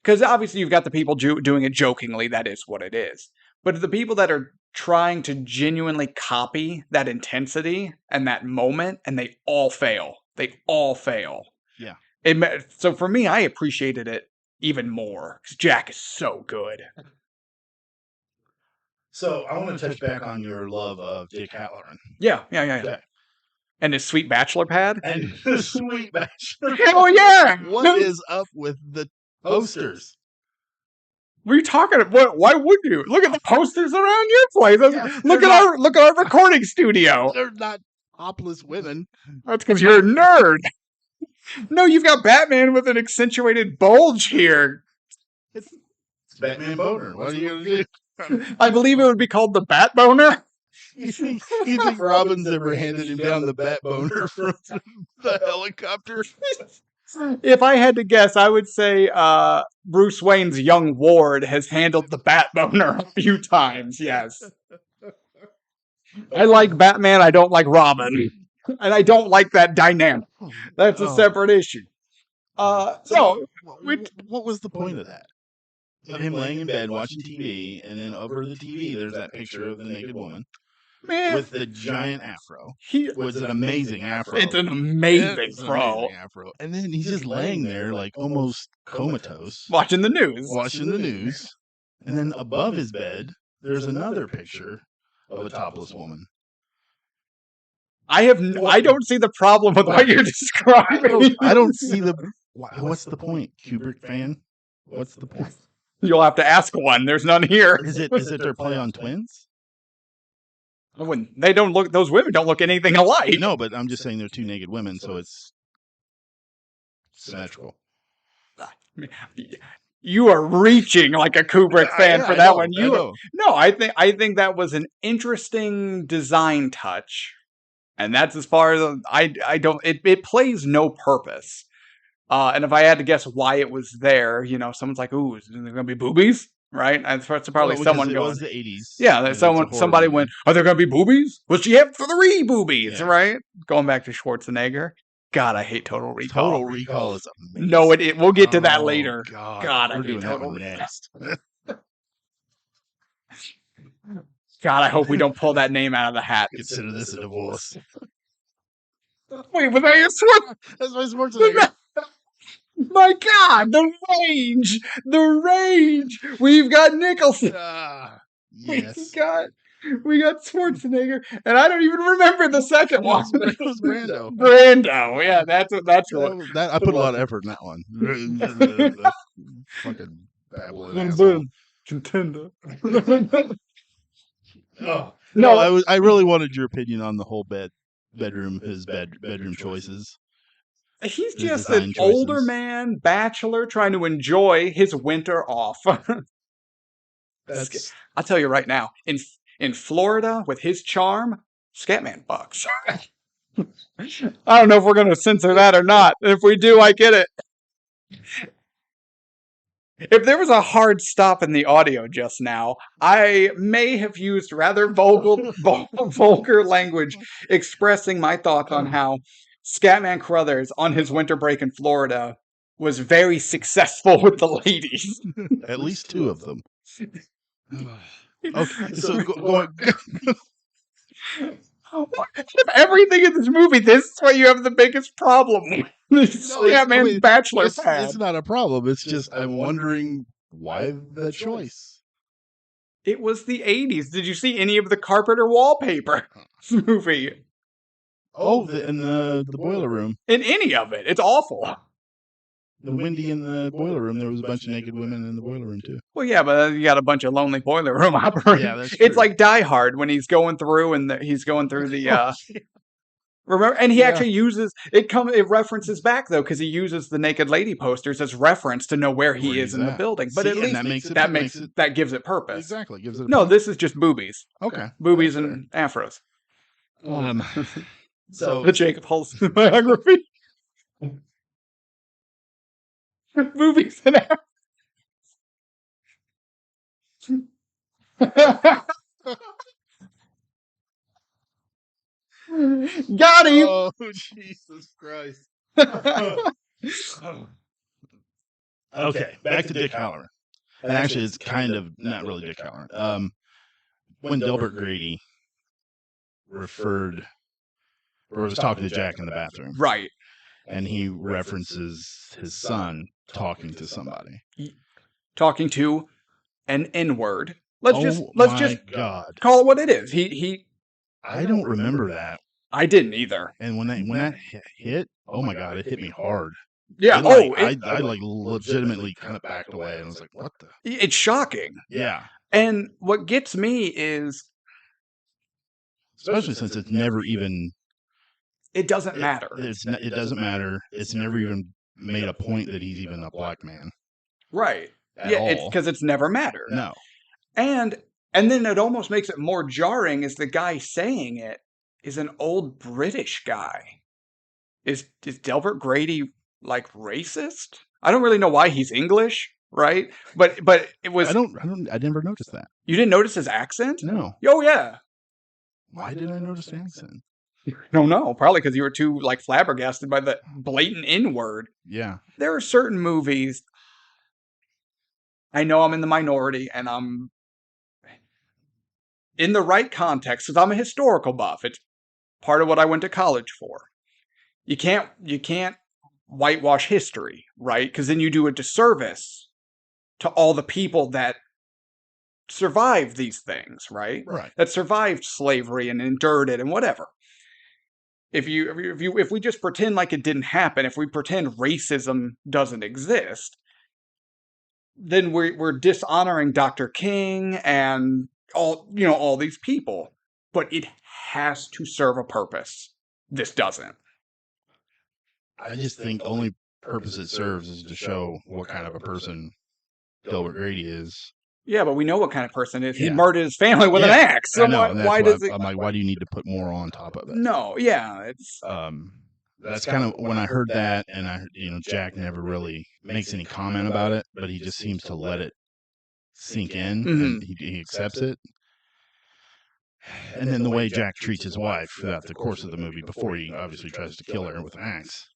Because obviously you've got the people doing it jokingly, that is what it is. But the people that are trying to genuinely copy that intensity and that moment, and they all fail. They all fail. Yeah. So for me, I appreciated it even more because Jack is so good. So I want to touch back on your love of Dick Halloran. Yeah. And his sweet bachelor pad. And his sweet bachelor. Hell yeah! What is up with the posters? What are you talking about? Why would you? Look at the posters around your place. Yeah, look at our recording studio. They're not topless women. That's because you're a nerd. No, you've got Batman with an accentuated bulge here. It's Batman boner. What are you gonna do? I believe it would be called the Bat Boner. You think Robin's ever handed him down the Bat Boner from the helicopter? If I had to guess, I would say Bruce Wayne's young ward has handled the Bat Boner a few times, yes. I like Batman, I don't like Robin. And I don't like that dynamic. That's a separate issue. What was the point of that? Of him laying in bed watching TV, and then over the TV there's that picture of the naked woman. Man, with the giant afro. Was an amazing afro. It's an amazing afro. And then he's just laying there like almost comatose. Watching the news. And then above his bed, there's another picture of a topless woman. I don't see the problem with what you're describing. I don't see what's the point, Kubrick fan? What's the point? You'll have to ask one. There's none here. Is it their play on twins? When they don't look, those women don't look anything alike. No, but I'm just saying they're two naked women, so it's symmetrical. You are reaching like a Kubrick fan for that one. No, I think that was an interesting design touch, and that's as far as I don't. It plays no purpose. And if I had to guess why it was there, someone's like, "Ooh, is there going to be boobies?" Right? And it's probably someone going. It was the 80s. Yeah, somebody went, "Are there going to be boobies?" Well, she had 3 boobies, right? Going back to Schwarzenegger. God, I hate Total Recall. Total Recall is amazing. No, we'll get to that later. God, I hate Total Recall. Next. God, I hope we don't pull that name out of the hat. Consider this a divorce. Wait, was that your Schwarzenegger? That's my Schwarzenegger. My God, the rage! We've got Nicholson. Yes. We got Schwarzenegger, and I don't even remember the second one. It was Brando. Brando, yeah, that's what. I put a lot of effort in that one. Fucking babbling asshole. Contender. No, I really wanted your opinion on the whole bedroom choices. He's just an older man, bachelor, trying to enjoy his winter off. I'll tell you right now, in Florida, with his charm, Scatman bucks. I don't know if we're going to censor that or not. If we do, I get it. If there was a hard stop in the audio just now, I may have used rather vulgar language expressing my thoughts on how Scatman Crothers, on his winter break in Florida, was very successful with the ladies. At least 2 of them. Okay, so going... If everything in this movie, this is what you have the biggest problem with. Scatman's bachelor pad. It's not a problem. It's just I'm wondering why the choice. It was the 80s. Did you see any of the carpet or wallpaper in this movie? In the boiler room. In any of it. It's awful. The Wendy in the boiler room, there was a bunch of naked women in the boiler room, too. Well, yeah, but you got a bunch of lonely boiler room operators. Yeah, that's true. It's like Die Hard when he's going through and he's going through the... Remember, and he actually uses it. It references back though because he uses the naked lady posters as reference to know where he is in the building. But at least that gives it purpose. Exactly, gives it. This is just boobies. Okay, boobies and afros. So the Jacob Holston biography. Boobies and afros. Got him! Oh, Jesus Christ. Okay, back to Dick Halloran. And actually, it's kind of not really Dick Halloran. When Delbert Grady was talking to Jack in the bathroom. Right. And he references his son talking to somebody. Talking to an N-word. Let's just call it what it is. I don't remember that. I didn't either. And when that hit, oh my God, it hit me hard. Yeah. I legitimately kind of backed away and was like, what the? It's shocking. Yeah. And what gets me is, especially since it's never even. It doesn't matter. It doesn't matter. It's never even made a point that he's even a black man. Right. It's because it's never mattered. No. And then it almost makes it more jarring is the guy saying it is an old British guy. Is Delbert Grady like racist? I don't really know why he's English, right? But it was. I never noticed that. You didn't notice his accent? No. Oh yeah. Why didn't I notice the accent? No, probably because you were too flabbergasted by the blatant N-word. Yeah. There are certain movies. I know I'm in the minority, and I'm in the right context because I'm a historical buff. It's part of what I went to college for. You can't whitewash history, right? Because then you do a disservice to all the people that survived these things, right? Right. That survived slavery and endured it and whatever. If we just pretend like it didn't happen, if we pretend racism doesn't exist, then we're dishonoring Dr. King and all these people. But it has to serve a purpose. This doesn't. I just think the only purpose it serves is to show what kind of a person Delbert Grady is. Yeah, but we know what kind of person it is. He murdered his family with an axe. So I'm like, why do you need to put more on top of it? No, yeah, it's that's kind of when I heard that, and Jack never really makes any comment about it, but he just seems to let it sink in, and he accepts it. And then the way Jack treats his wife throughout the course of the movie, before he obviously tries to kill her with an axe,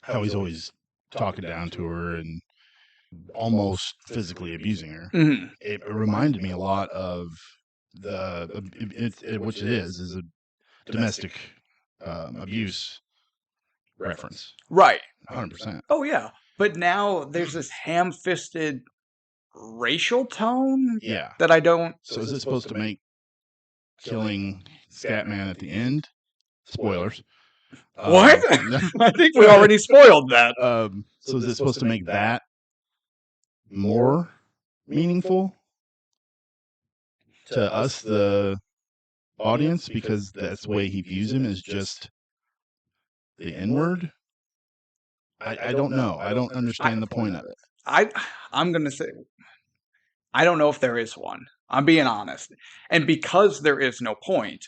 how he's always talking down to her and almost physically abusing her. Mm-hmm. It reminded me a lot of which it is a domestic abuse reference. Right. 100%. Oh, yeah. But now there's this ham-fisted racial tone that I don't... So is it supposed to make killing Scatman at the end? Spoilers. What? I think we already spoiled that. So is it supposed to make that more meaningful to us, the audience, because that's the way he views him, is just the N-word? I don't know. I don't understand the point of it. I'm going to say, I don't know if there is one. I'm being honest. And because there is no point,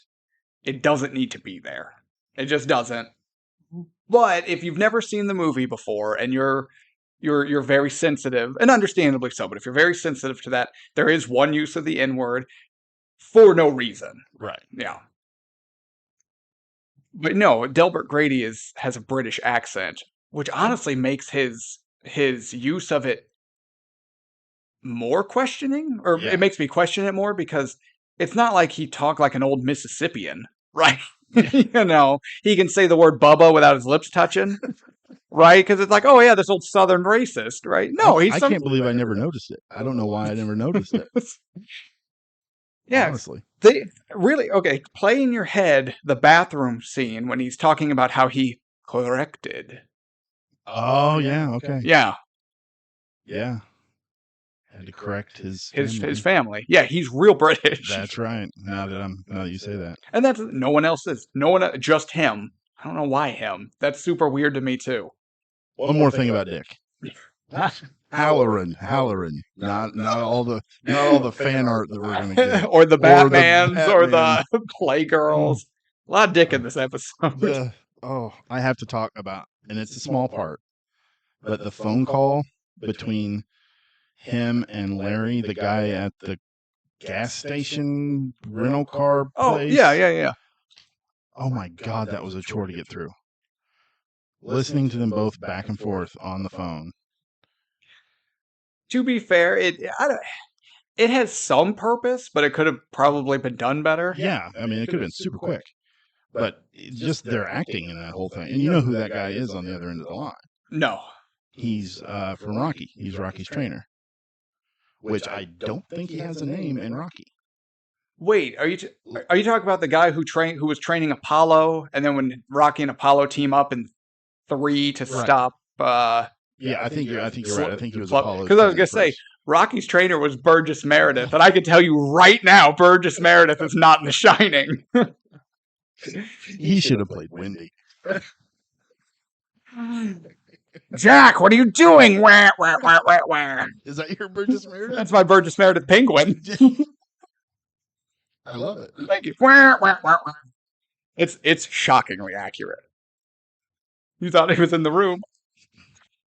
it doesn't need to be there. It just doesn't. But if you've never seen the movie before and you're very sensitive, and understandably so, but if you're very sensitive to that, there is one use of the N-word for no reason. Right. Yeah. But no, Delbert Grady has a British accent, which honestly makes his use of it more questioning, or it makes me question it more because it's not like he talked like an old Mississippian, right? You know, he can say the word Bubba without his lips touching, right? Because it's like, oh yeah, this old Southern racist, right? No, I can't believe I never noticed it. I don't know why I never noticed it. Yeah, Honestly. they really okay. Play in your head the bathroom scene when he's talking about how he corrected. Oh yeah, okay. Yeah, Yeah. Had to correct his his family. Yeah, he's real British. That's right. Now that you say that. And that's no one else is. No one, just him. I don't know why him. That's super weird to me too. One more thing about Dick. Halloran. Not all the fan art that we're gonna get. Or the Batmans, or Batman. the Playgirls. A lot of Dick in this episode. I have to talk about, and it's a small part, but the phone call between him and Larry, the guy at the gas station rental car place. Yeah. Oh my God, that was a chore to get through. Listening to them both back and forth on the phone. To be fair, it has some purpose, but it could have probably been done better. Yeah, I mean, it could have been super quick. But it's just their acting in that whole thing. And you know who that guy is on the other end of the line. No. He's from Rocky. He's Rocky's trainer. Which I don't think he has a name in Rocky. Wait, are you talking about the guy who was training Apollo, and then when Rocky and Apollo team up in 3 to stop? Yeah, I think you're right. I think he was Apollo. Because I was gonna say Rocky's trainer was Burgess Meredith, and I can tell you right now, Burgess Meredith is not in The Shining. He should have played Wendy. Jack, what are you doing? Wah, wah, wah, wah, wah. Is that your Burgess Meredith? That's my Burgess Meredith penguin. I love it. Thank you. Wah, wah, wah, wah. It's shockingly accurate. You thought he was in the room.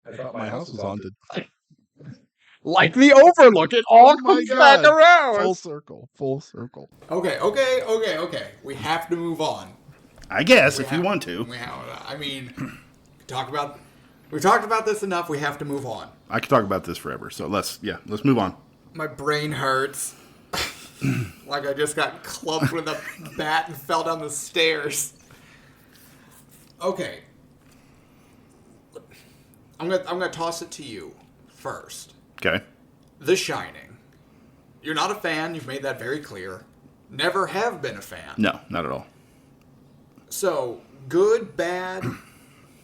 I thought my house was haunted. Like the Overlook, it all comes back around. Full circle. Okay. We have to move on. I guess if you want to. We've talked about this enough. We have to move on. I could talk about this forever. So let's move on. My brain hurts. Like I just got clubbed with a bat and fell down the stairs. Okay. I'm gonna toss it to you first. Okay. The Shining. You're not a fan. You've made that very clear. Never have been a fan. No, not at all. So, good, bad,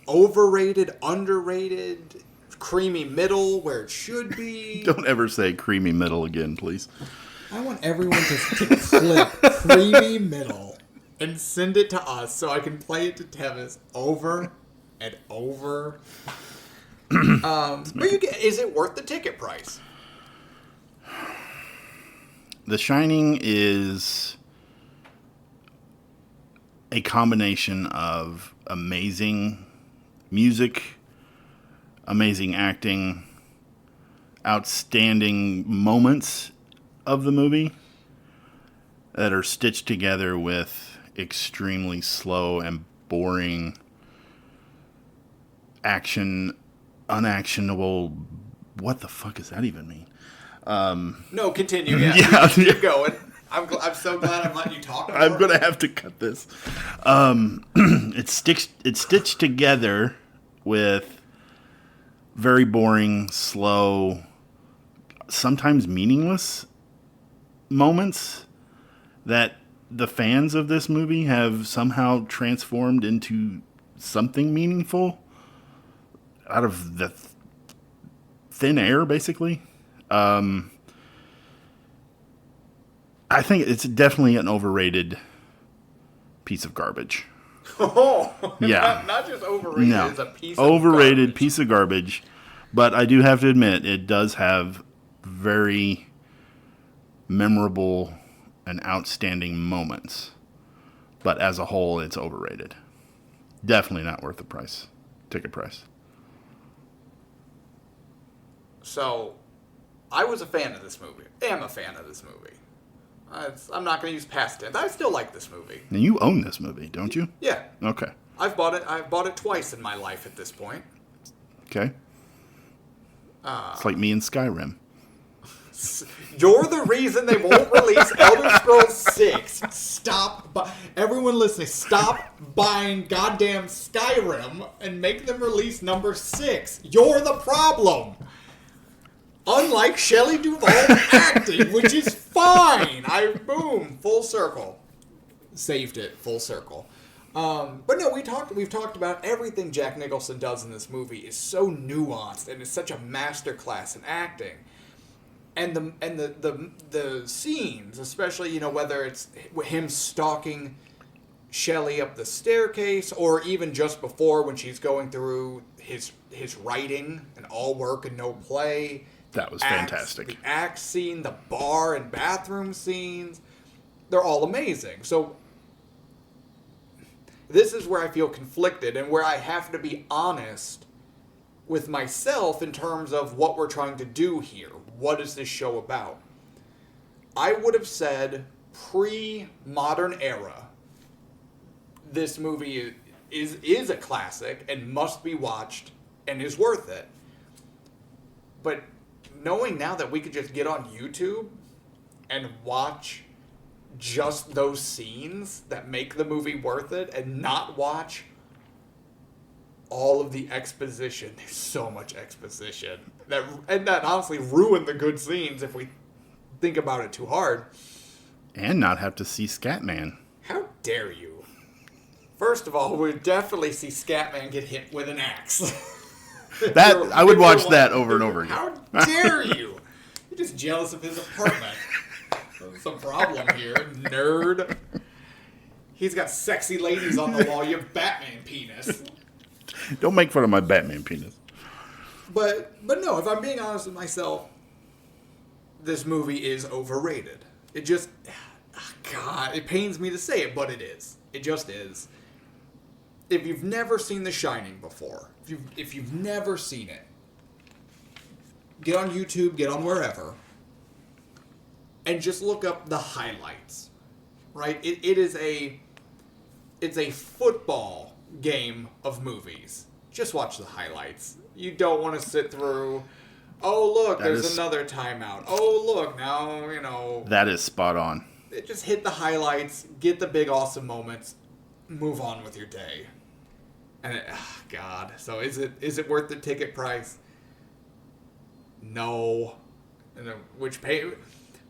overrated, underrated, creamy middle, where it should be. Don't ever say creamy middle again, please. I want everyone to clip creamy middle and send it to us so I can play it to Tevis over and over. But is it worth the ticket price? The Shining is a combination of amazing music, amazing acting, outstanding moments of the movie that are stitched together with extremely slow and boring action, unactionable. What the fuck does that even mean? No, continue. Yeah, keep going. I'm so glad I'm letting you talk. More. I'm gonna have to cut this. It's stitched together with very boring, slow, sometimes meaningless moments that the fans of this movie have somehow transformed into something meaningful out of the thin air, basically. I think it's definitely an overrated piece of garbage. Oh, yeah. Not just overrated. No, it's a piece overrated of garbage. Piece of garbage. But I do have to admit, it does have very memorable and outstanding moments. But as a whole, it's overrated. Definitely not worth the ticket price. So, I was a fan of this movie. Am a fan of this movie. I'm not going to use past tense. I still like this movie. And you own this movie, don't you? Yeah. Okay. I've bought it twice in my life at this point. Okay. It's like me and Skyrim. You're the reason they won't release Elder Scrolls 6. Everyone listening, stop buying goddamn Skyrim and make them release number 6. You're the problem. Unlike Shelley Duvall acting, which is fine. Boom, full circle. Saved it, full circle. But no, we've talked about everything Jack Nicholson does in this movie is so nuanced and is such a masterclass in acting. And the scenes, especially, whether it's him stalking Shelley up the staircase, or even just before when she's going through his writing and all work and no play. That was fantastic. The act scene, the bar and bathroom scenes, they're all amazing. So this is where I feel conflicted and where I have to be honest with myself in terms of what we're trying to do here. What is this show about? I would have said pre-modern era, this movie is a classic and must be watched and is worth it. But knowing now that we could just get on YouTube and watch just those scenes that make the movie worth it and not watch all of the exposition. There's so much exposition. That honestly ruined the good scenes if we think about it too hard. And not have to see Scatman. How dare you? First of all, we'd definitely see Scatman get hit with an axe. I would watch that over and over again. How dare you? You're just jealous of his apartment. There's some problem here, nerd. He's got sexy ladies on the wall. You have Batman penis. Don't make fun of my Batman penis. But no, if I'm being honest with myself, this movie is overrated. It just, God, it pains me to say it, but it is. It just is. If you've never seen The Shining before, if you've never seen it, get on YouTube, get on wherever, and just look up the highlights. Right? It's a football game of movies. Just watch the highlights. You don't want to sit through, oh, look, there's another timeout. Oh, look, now, That is spot on. Just hit the highlights, get the big awesome moments, move on with your day. And God, so is it worth the ticket price? No.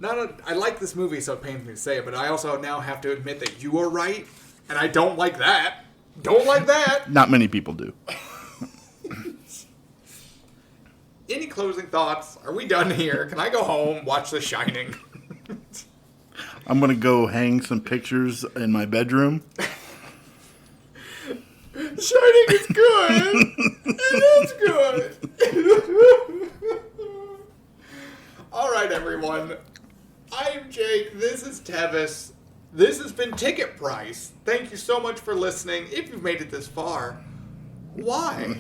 I like this movie, so it pains me to say it, but I also now have to admit that you are right, and I don't like that. Don't like that. Not many people do. Any closing thoughts? Are we done here? Can I go home, watch The Shining? I'm going to go hang some pictures in my bedroom. Shining is good. It is good. All right, everyone. I'm Jake. This is Tevis. This has been Ticket Price. Thank you so much for listening. If you've made it this far, why?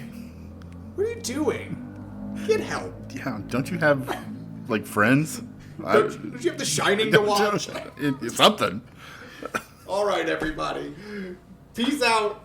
What are you doing? Get help. Yeah, don't you have, friends? Don't you have The Shining to watch? It's something. All right, everybody. Peace out.